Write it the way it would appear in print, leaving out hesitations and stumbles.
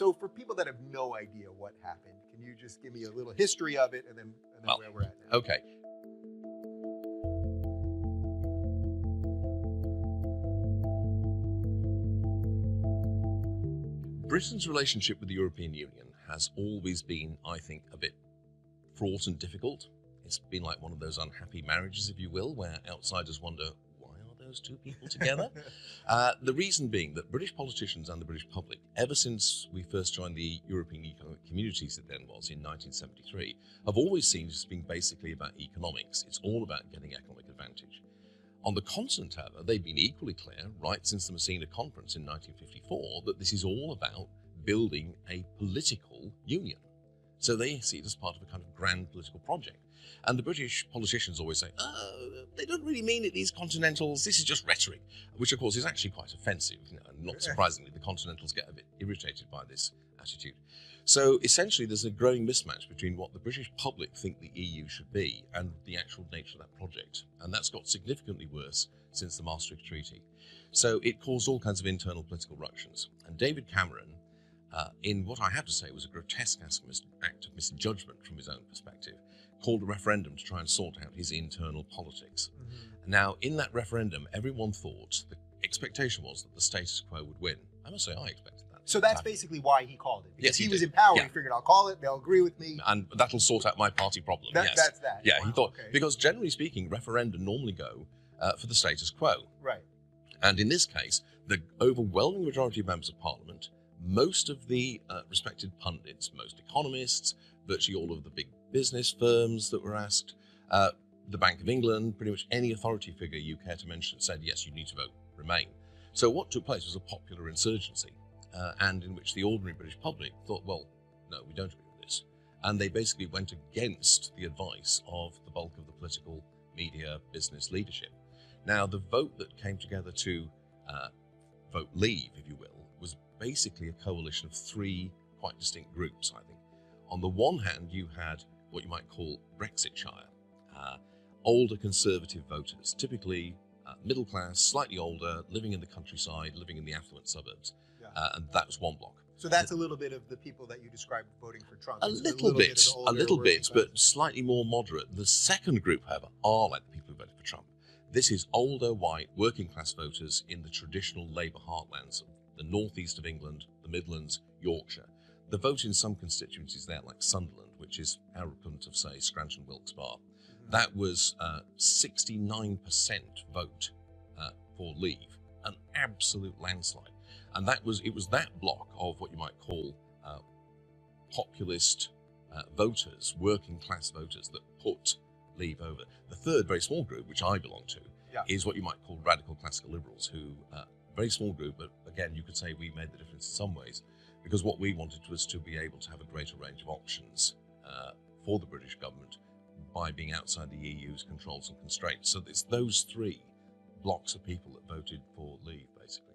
So for people that have no idea what happened, can you just give me a little history of it and then where we're at now? Okay. Britain's relationship with the European Union has always been, I think, a bit fraught and difficult. It's been like one of those unhappy marriages, if you will, where outsiders wonder, why are those two people together? The reason being that British politicians and the British public, ever since we first joined the European Economic Communities, it then was in 1973, have always seen it as being basically about economics. It's all about getting economic advantage. On the continent, however, they've been equally clear, right since the Messina Conference in 1954, that this is all about building a political union. So they see it as part of a kind of grand political project. And the British politicians always say, they don't really mean it, these continentals, this is just rhetoric, which of course is actually quite offensive. And not surprisingly, the continentals get a bit irritated by this attitude. So essentially there's a growing mismatch between what the British public think the EU should be and the actual nature of that project. And that's got significantly worse since the Maastricht Treaty. So it caused all kinds of internal political ructions. And David Cameron, in what I have to say was a grotesque act of misjudgment from his own perspective, called a referendum to try and sort out his internal politics. Mm-hmm. Now, in that referendum, everyone thought, the expectation was that the status quo would win. I must say, I expected that. So that's basically why he called it. Because yes, he was in power. He figured, I'll call it, they'll agree with me. And that'll sort out my party problem, yes. That's that. Yeah, wow, he thought, okay. Because generally speaking, referenda normally go for the status quo. Right. And in this case, the overwhelming majority of members of Parliament, most of the respected pundits, most economists, virtually all of the big business firms that were asked, the Bank of England, pretty much any authority figure you care to mention said, yes, you need to vote Remain. So what took place was a popular insurgency, and in which the ordinary British public thought, well, no, we don't agree with this. And they basically went against the advice of the bulk of the political, media, business leadership. Now, the vote that came together to vote leave, if you will, was basically a coalition of three quite distinct groups, I think. On the one hand, you had what you might call Brexitshire, older conservative voters, typically middle class, slightly older, living in the countryside, living in the affluent suburbs. Yeah. And that was one block. So that's a little bit of the people that you described voting for Trump. A little bit, but slightly more moderate. The second group, however, are like the people who voted for Trump. This is older, white, working class voters in the traditional Labour heartlands of the northeast of England, the Midlands, Yorkshire. The vote in some constituencies there, like Sunderland, which is our equivalent of, say, Scranton Wilkes-Barre, that was 69% vote for leave, an absolute landslide. And it was that block of what you might call populist voters, working class voters, that put leave over. The third very small group, which I belong to, is what you might call radical classical liberals, who, very small group, but again, you could say we made the difference in some ways, because what we wanted was to be able to have a greater range of options for the British government by being outside the EU's controls and constraints. So it's those three blocks of people that voted for leave, basically.